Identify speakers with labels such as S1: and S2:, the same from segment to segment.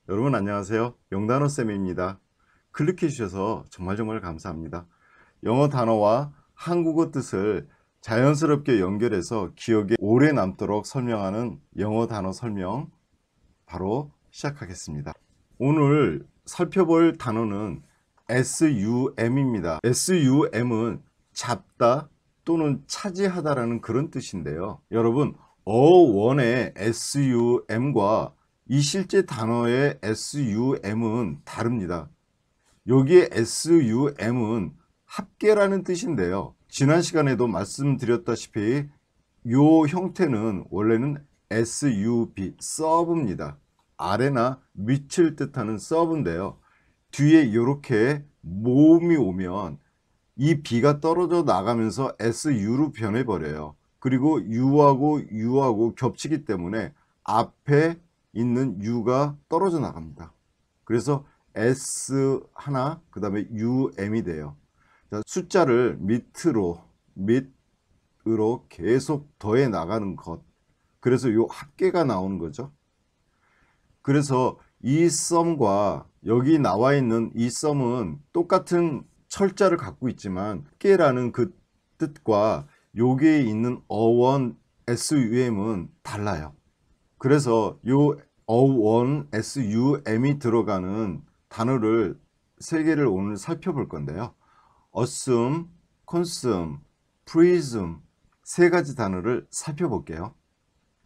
S1: 여러분 안녕하세요. 영단어쌤입니다. 클릭해 주셔서 정말 감사합니다. 영어 단어와 한국어 뜻을 자연스럽게 연결해서 기억에 오래 남도록 설명하는 영어 단어 설명 바로 시작하겠습니다. 오늘 살펴볼 단어는 SUM입니다. SUM은 잡다 또는 차지하다라는 그런 뜻인데요. 여러분 어원의 SUM과 이 실제 단어의 SUM은 다릅니다. 여기에 SUM은 합계라는 뜻인데요. 지난 시간에도 말씀드렸다시피 이 형태는 원래는 SUB, 서브입니다. 아래나 밑을 뜻하는 서브인데요. 뒤에 이렇게 모음이 오면 이 B가 떨어져 나가면서 SU로 변해버려요. 그리고 U하고 겹치기 때문에 앞에 있는 U가 떨어져 나갑니다. 그래서 S 하나, 그 다음에 UM이 돼요. 자, 숫자를 밑으로 계속 더해 나가는 것. 그래서 요 합계가 나오는 거죠. 그래서 이 썸과 여기 나와 있는 이 썸은 똑같은 철자를 갖고 있지만 합계라는 그 뜻과 여기에 있는 어원 SUM은 달라요. 그래서 요 어원 SUM이 들어가는 단어를 세 개를 오늘 살펴볼 건데요. assume, consume, prism 세 가지 단어를 살펴볼게요.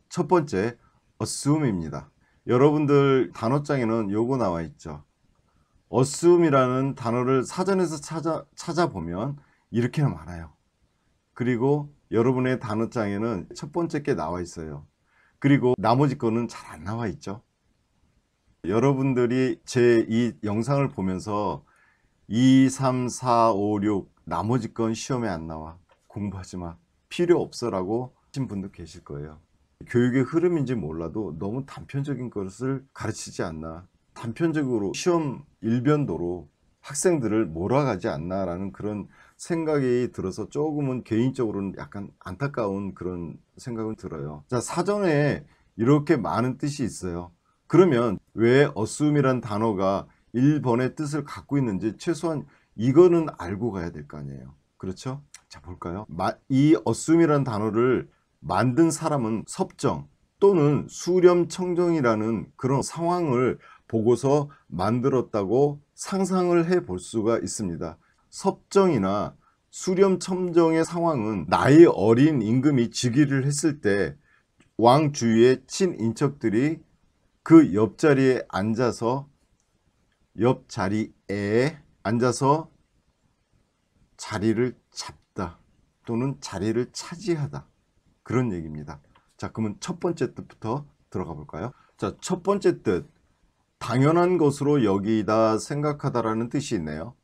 S1: 첫 번째 assume입니다. 여러분들 단어장에는 요거 나와 있죠. assume이라는 단어를 사전에서 찾아보면 이렇게나 많아요. 그리고 여러분의 단어장에는 첫 번째 게 나와 있어요. 그리고 나머지 거는 잘 안 나와 있죠. 여러분들이 제 이 영상을 보면서 2, 3, 4, 5, 6 나머지 건 시험에 안 나와. 공부하지 마. 필요 없어 라고 하신 분도 계실 거예요. 교육의 흐름인지 몰라도 너무 단편적인 것을 가르치지 않나. 단편적으로 시험 일변도로 학생들을 몰아가지 않나 라는 그런 생각이 들어서 조금은 개인적으로는 약간 안타까운 그런 생각은 들어요. 자, 사전에 이렇게 많은 뜻이 있어요. 그러면 왜 assume이란 단어가 1번의 뜻을 갖고 있는지 최소한 이거는 알고 가야 될 거 아니에요. 그렇죠? 자, 볼까요? 이 assume이란 단어를 만든 사람은 섭정 또는 수렴청정이라는 그런 상황을 보고서 만들었다고 상상을 해 볼 수가 있습니다. 섭정이나 수렴청정의 상황은 나이 어린 임금이 즉위를 했을 때 왕 주위의 친인척들이 그 옆자리에 앉아서 자리를 잡다 또는 자리를 차지하다 그런 얘기입니다. 자, 그러면 첫 번째 뜻부터 들어가 볼까요? 자, 첫 번째 뜻 당연한 것으로 여기다 생각하다라는 뜻이 있네요.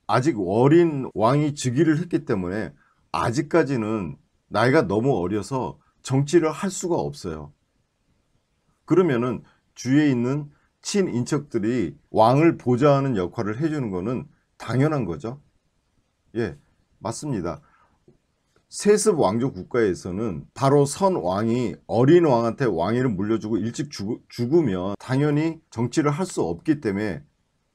S1: 아직 어린 왕이 즉위를 했기 때문에 아직까지는 나이가 너무 어려서 정치를 할 수가 없어요. 그러면은 주위에 있는 친인척들이 왕을 보좌하는 역할을 해주는 거는 당연한 거죠. 예, 맞습니다. 세습 왕조 국가에서는 바로 선 왕이 어린 왕한테 왕위를 물려주고 일찍 죽으면 당연히 정치를 할 수 없기 때문에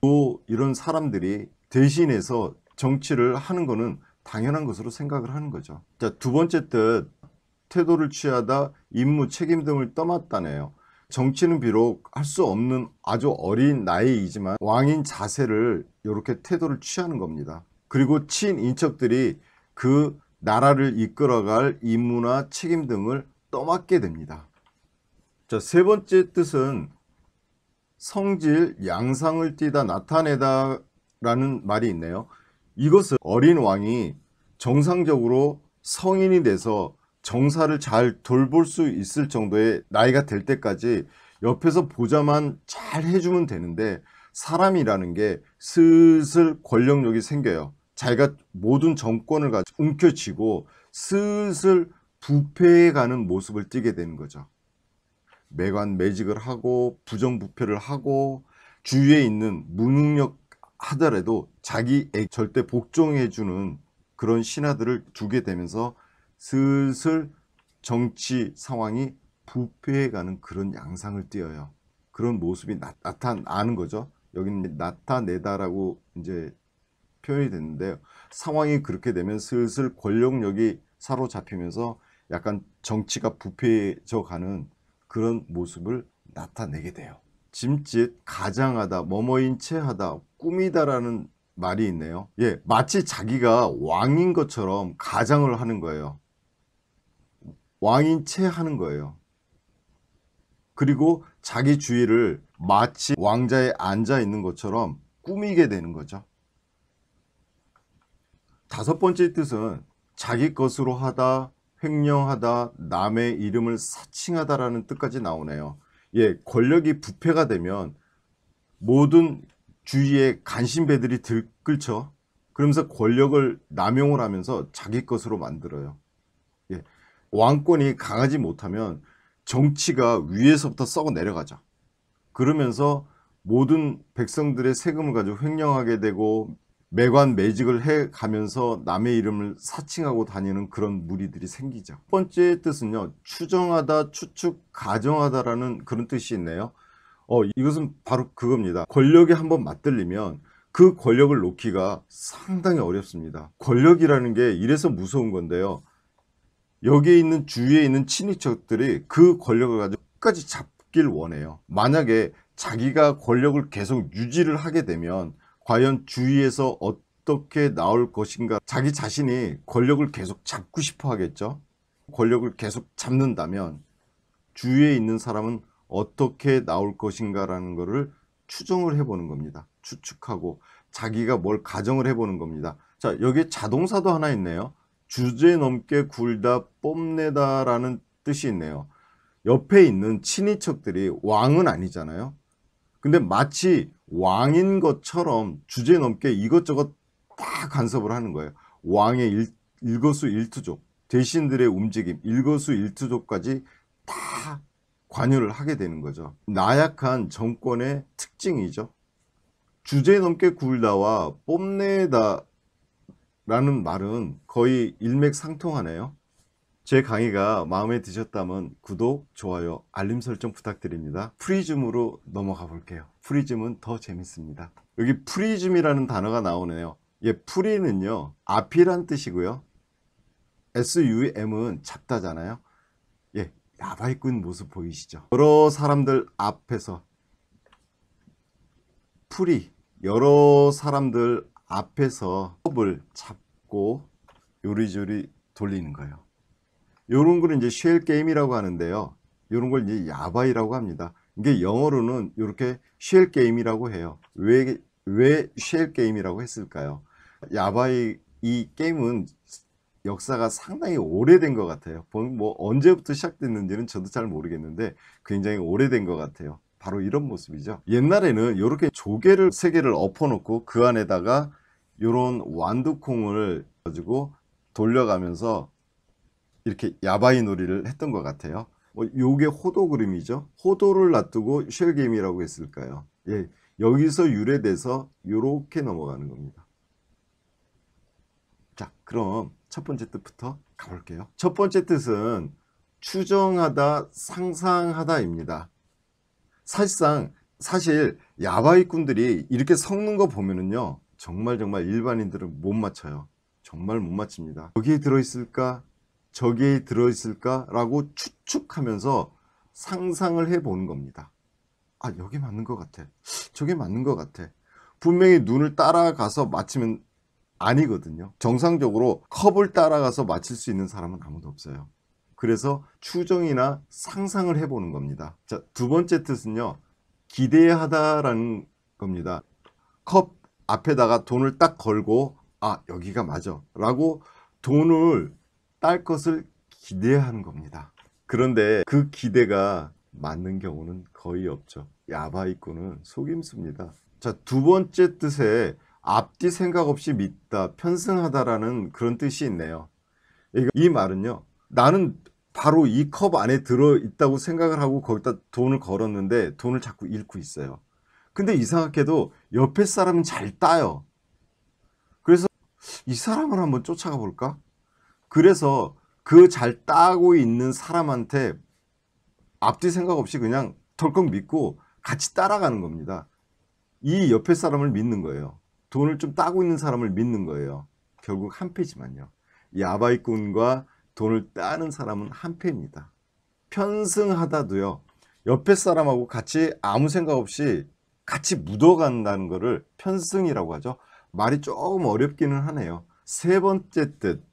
S1: 또 이런 사람들이 대신해서 정치를 하는 거는 당연한 것으로 생각을 하는 거죠. 자, 두 번째 뜻, 태도를 취하다, 임무, 책임 등을 떠맡다네요. 정치는 비록 할 수 없는 아주 어린 나이이지만 왕인 자세를 이렇게 태도를 취하는 겁니다. 그리고 친인척들이 그 나라를 이끌어갈 임무나 책임 등을 떠맡게 됩니다. 자, 세 번째 뜻은 성질, 양상을 띠다, 나타내다 라는 말이 있네요. 이것은 어린 왕이 정상적으로 성인이 돼서 정사를 잘 돌볼 수 있을 정도의 나이가 될 때까지 옆에서 보좌만 잘 해주면 되는데 사람이라는 게 슬슬 권력욕이 생겨요. 자기가 모든 정권을 가지고 움켜쥐고 슬슬 부패해가는 모습을 띠게 되는 거죠. 매관매직을 하고 부정부패를 하고 주위에 있는 무능력 하더라도 자기에게 절대 복종해주는 그런 신하들을 두게 되면서 슬슬 정치 상황이 부패해가는 그런 양상을 띄어요. 그런 모습이 나타나는 거죠. 여기는 나타내다라고 이제 표현이 됐는데요. 상황이 그렇게 되면 슬슬 권력력이 사로잡히면서 약간 정치가 부패해져 가는 그런 모습을 나타내게 돼요. 짐짓, 가장하다, 뭐뭐인 채 하다, 꾸미다라는 말이 있네요. 예, 마치 자기가 왕인 것처럼 가장을 하는 거예요. 왕인 채 하는 거예요. 그리고 자기 주위를 마치 왕자에 앉아 있는 것처럼 꾸미게 되는 거죠. 다섯 번째 뜻은 자기 것으로 하다, 횡령하다, 남의 이름을 사칭하다라는 뜻까지 나오네요. 예, 권력이 부패가 되면 모든 주위의 간신배들이 들끓죠. 그러면서 권력을 남용을 하면서 자기 것으로 만들어요. 예, 왕권이 강하지 못하면 정치가 위에서부터 썩어 내려가죠. 그러면서 모든 백성들의 세금을 가지고 횡령하게 되고 매관매직을 해 가면서 남의 이름을 사칭하고 다니는 그런 무리들이 생기죠. 첫 번째 뜻은요, 추정하다, 추측, 가정하다라는 그런 뜻이 있네요. 이것은 바로 그겁니다. 권력에 한번 맞들리면 그 권력을 놓기가 상당히 어렵습니다. 권력이라는 게 이래서 무서운 건데요. 여기에 있는 주위에 있는 친인척들이 그 권력을 가지고 끝까지 잡길 원해요. 만약에 자기가 권력을 계속 유지를 하게 되면 과연 주위에서 어떻게 나올 것인가, 자기 자신이 권력을 계속 잡고 싶어 하겠죠. 권력을 계속 잡는다면 주위에 있는 사람은 어떻게 나올 것인가라는 것을 추정을 해보는 겁니다. 추측하고 자기가 뭘 가정을 해보는 겁니다. 자, 여기에 자동사도 하나 있네요. 주제넘게 굴다, 뽐내다라는 뜻이 있네요. 옆에 있는 친인척들이 왕은 아니잖아요. 근데 마치 왕인 것처럼 주제넘게 이것저것 다 간섭을 하는 거예요. 왕의 일거수일투족, 대신들의 움직임, 일거수일투족까지 다 관여를 하게 되는 거죠. 나약한 정권의 특징이죠. 주제넘게 굴다와 뽐내다 라는 말은 거의 일맥상통하네요. 제 강의가 마음에 드셨다면 구독, 좋아요, 알림 설정 부탁드립니다. 프리즘으로 넘어가 볼게요. 프리즘은 더 재밌습니다. 여기 프리즘이라는 단어가 나오네요. 예, 프리는요, 앞이란 뜻이고요. SUM은 잡다잖아요. 예, 야바이꾼 모습 보이시죠? 여러 사람들 앞에서 프리, 여러 사람들 앞에서 컵을 잡고 요리조리 돌리는 거예요. 요런 거는 이제 쉘 게임이라고 하는데요. 요런 걸 이제 야바이라고 합니다. 이게 영어로는 이렇게 쉘 게임이라고 해요. 왜 쉘 게임이라고 했을까요? 야바이, 이 게임은 역사가 상당히 오래된 것 같아요. 뭐 언제부터 시작됐는지는 저도 잘 모르겠는데 굉장히 오래된 것 같아요. 바로 이런 모습이죠. 옛날에는 이렇게 조개를 3개를 엎어놓고 그 안에다가 이런 완두콩을 가지고 돌려가면서 이렇게 야바이 놀이를 했던 것 같아요. 요게 호도 그림이죠. 호도를 놔두고 쉘 게임이라고 했을까요? 예, 여기서 유래돼서 이렇게 넘어가는 겁니다. 자, 그럼 첫 번째 뜻부터 가볼게요. 첫 번째 뜻은 추정하다, 상상하다입니다. 사실 야바이꾼들이 이렇게 섞는 거 보면은요, 정말 일반인들은 못 맞춰요. 정말 못 맞춥니다. 여기에 들어있을까? 저기에 들어있을까? 라고 추측하면서 상상을 해보는 겁니다. 아, 여기 맞는 것 같아. 저게 맞는 것 같아. 분명히 눈을 따라가서 맞히면 아니거든요. 정상적으로 컵을 따라가서 맞힐 수 있는 사람은 아무도 없어요. 그래서 추정이나 상상을 해보는 겁니다. 자, 두 번째 뜻은요, 기대하다라는 겁니다. 컵 앞에다가 돈을 딱 걸고, 아, 여기가 맞아 라고 돈을 딸 것을 기대하는 겁니다. 그런데 그 기대가 맞는 경우는 거의 없죠. 야바이꾼은 속임수입니다. 자, 두 번째 뜻에 앞뒤 생각 없이 믿다, 편승하다라는 그런 뜻이 있네요. 이 말은요, 나는 바로 이 컵 안에 들어있다고 생각을 하고 거기다 돈을 걸었는데 돈을 자꾸 잃고 있어요. 근데 이상하게도 옆에 사람은 잘 따요. 그래서 이 사람을 한번 쫓아가 볼까? 그래서 그 잘 따고 있는 사람한테 앞뒤 생각 없이 그냥 덜컥 믿고 같이 따라가는 겁니다. 이 옆에 사람을 믿는 거예요. 돈을 좀 따고 있는 사람을 믿는 거예요. 결국 한패지만요. 이 아바이꾼과 돈을 따는 사람은 한패입니다. 편승하다도요, 옆에 사람하고 같이 아무 생각 없이 같이 묻어간다는 것을 편승이라고 하죠. 말이 조금 어렵기는 하네요. 세 번째 뜻,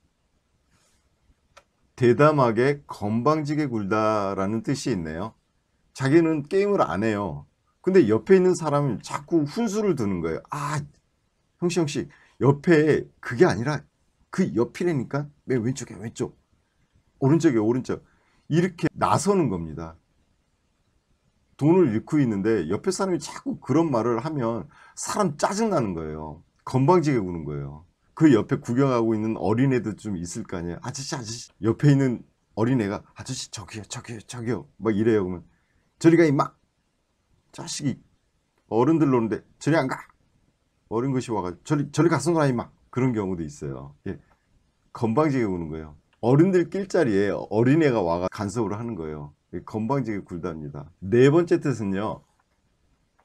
S1: 대담하게 건방지게 굴다라는 뜻이 있네요. 자기는 게임을 안 해요. 근데 옆에 있는 사람이 자꾸 훈수를 두는 거예요. 아, 형씨, 옆에 그게 아니라 그 옆이라니까? 맨 왼쪽이야, 왼쪽. 오른쪽이야, 오른쪽. 이렇게 나서는 겁니다. 돈을 잃고 있는데 옆에 사람이 자꾸 그런 말을 하면 사람 짜증나는 거예요. 건방지게 구는 거예요. 그 옆에 구경하고 있는 어린애도 좀 있을 거 아니에요. 아저씨. 옆에 있는 어린애가 아저씨 저기요. 막 이래요. 그러면 저리 가 임마. 자식이 어른들 노는데 저리 안 가. 어린 것이 와가지고 저리 가서 놀아 임마. 그런 경우도 있어요. 예. 건방지게 구는 거예요. 어른들 낄자리에 어린애가 와가 간섭을 하는 거예요. 건방지게 굴답니다. 네 번째 뜻은요,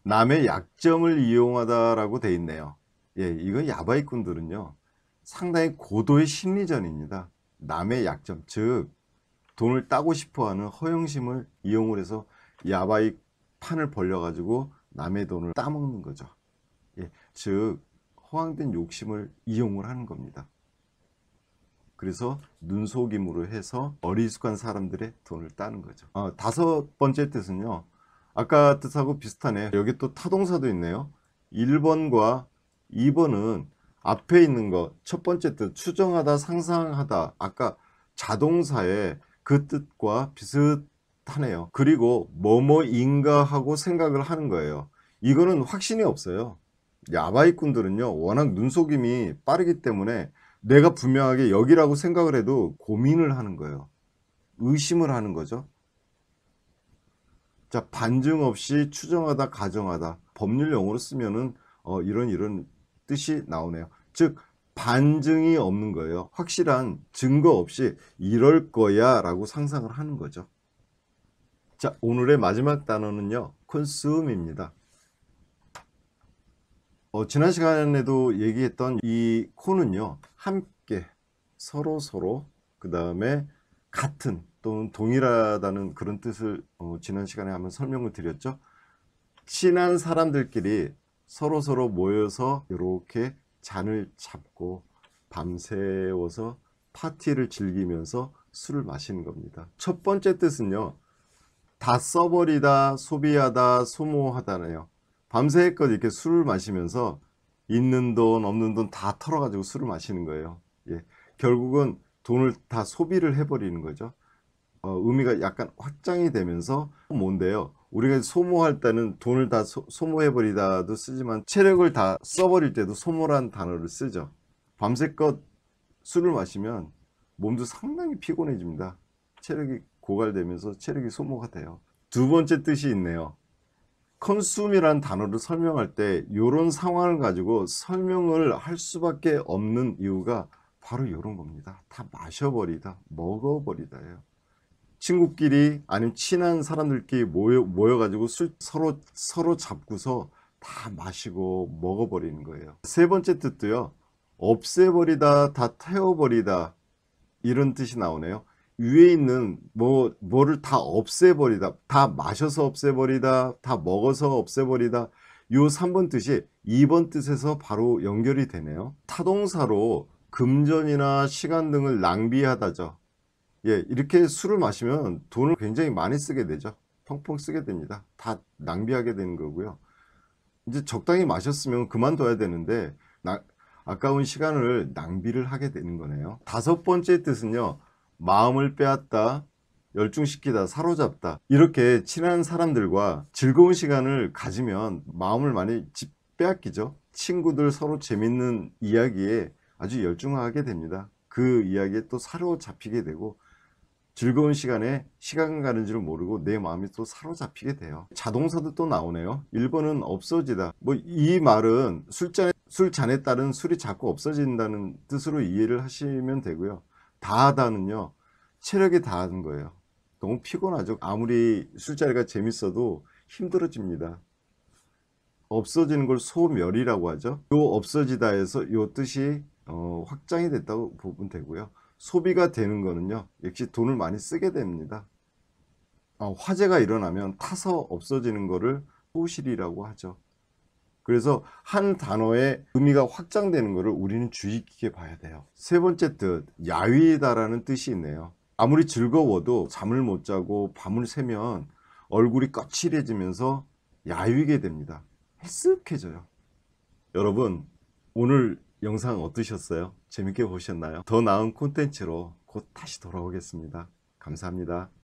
S1: 남의 약점을 이용하다라고 돼 있네요. 예, 이건 야바이꾼들은요 상당히 고도의 심리전입니다. 남의 약점, 즉 돈을 따고 싶어하는 허영심을 이용을 해서 야바이 판을 벌려가지고 남의 돈을 따먹는 거죠. 예, 즉 허황된 욕심을 이용을 하는 겁니다. 그래서 눈속임으로 해서 어리숙한 사람들의 돈을 따는 거죠. 다섯 번째 뜻은요, 아까 뜻하고 비슷하네요. 여기 또 타동사도 있네요. 1번과 2번은 앞에 있는 거, 첫 번째 뜻 추정하다, 상상하다, 아까 자동사의 그 뜻과 비슷하네요. 그리고 뭐뭐인가 하고 생각을 하는 거예요. 이거는 확신이 없어요. 야바이꾼들은요 워낙 눈속임이 빠르기 때문에 내가 분명하게 여기라고 생각을 해도 고민을 하는 거예요. 의심을 하는 거죠. 자, 반증 없이 추정하다, 가정하다. 법률 용어로 쓰면은 이런 뜻이 나오네요. 즉 반증이 없는 거예요. 확실한 증거 없이 이럴 거야 라고 상상을 하는 거죠. 자, 오늘의 마지막 단어는요, consume입니다. 지난 시간에도 얘기했던 이 코는요, 함께, 서로, 그 다음에 같은 또는 동일하다는 그런 뜻을 지난 시간에 한번 설명을 드렸죠. 친한 사람들끼리 서로 모여서 이렇게 잔을 잡고 밤새워서 파티를 즐기면서 술을 마시는 겁니다. 첫 번째 뜻은요, 다 써버리다, 소비하다, 소모하다네요. 밤새껏 이렇게 술을 마시면서 있는 돈 없는 돈 다 털어가지고 술을 마시는 거예요. 예, 결국은 돈을 다 소비를 해버리는 거죠. 의미가 약간 확장이 되면서 뭔데요, 우리가 소모할 때는 돈을 다 소모해버리다도 쓰지만 체력을 다 써버릴 때도 소모란 단어를 쓰죠. 밤새껏 술을 마시면 몸도 상당히 피곤해집니다. 체력이 고갈되면서 체력이 소모가 돼요. 두 번째 뜻이 있네요. 컨숨이라는 단어를 설명할 때 이런 상황을 가지고 설명을 할 수밖에 없는 이유가 바로 이런 겁니다. 다 마셔버리다, 먹어버리다예요. 친구끼리 아니면 친한 사람들끼리 모여가지고 술 서로 잡고서 다 마시고 먹어버리는 거예요. 세 번째 뜻도요, 없애버리다, 다 태워버리다, 이런 뜻이 나오네요. 위에 있는 뭐를 다 없애버리다, 다 마셔서 없애버리다, 다 먹어서 없애버리다, 요 3번 뜻이 2번 뜻에서 바로 연결이 되네요. 타동사로 금전이나 시간 등을 낭비하다죠. 예, 이렇게 술을 마시면 돈을 굉장히 많이 쓰게 되죠. 펑펑 쓰게 됩니다. 다 낭비하게 되는 거고요. 이제 적당히 마셨으면 그만둬야 되는데 아까운 시간을 낭비를 하게 되는 거네요. 다섯 번째 뜻은요, 마음을 빼앗다, 열중시키다, 사로잡다. 이렇게 친한 사람들과 즐거운 시간을 가지면 마음을 많이 빼앗기죠. 친구들 서로 재밌는 이야기에 아주 열중하게 됩니다. 그 이야기에 또 사로잡히게 되고 즐거운 시간에 시간 가는 줄 모르고 내 마음이 또 사로잡히게 돼요. 자동사도 또 나오네요. 1번은 없어지다. 이 말은 술잔에 따른 술이 자꾸 없어진다는 뜻으로 이해를 하시면 되고요. 다하다는요, 체력이 다하는 거예요. 너무 피곤하죠. 아무리 술자리가 재밌어도 힘들어집니다. 없어지는 걸 소멸이라고 하죠. 요 없어지다에서 요 뜻이 확장이 됐다고 보면 되고요. 소비가 되는 거는요, 역시 돈을 많이 쓰게 됩니다. 화재가 일어나면 타서 없어지는 거를 소실이라고 하죠. 그래서 한 단어의 의미가 확장되는 것을 우리는 주의 깊게 봐야 돼요. 세 번째 뜻, 야위다라는 뜻이 있네요. 아무리 즐거워도 잠을 못 자고 밤을 새면 얼굴이 거칠해지면서 야위게 됩니다. 헬쓱해져요. 여러분, 오늘 영상 어떠셨어요? 재밌게 보셨나요? 더 나은 콘텐츠로 곧 다시 돌아오겠습니다. 감사합니다.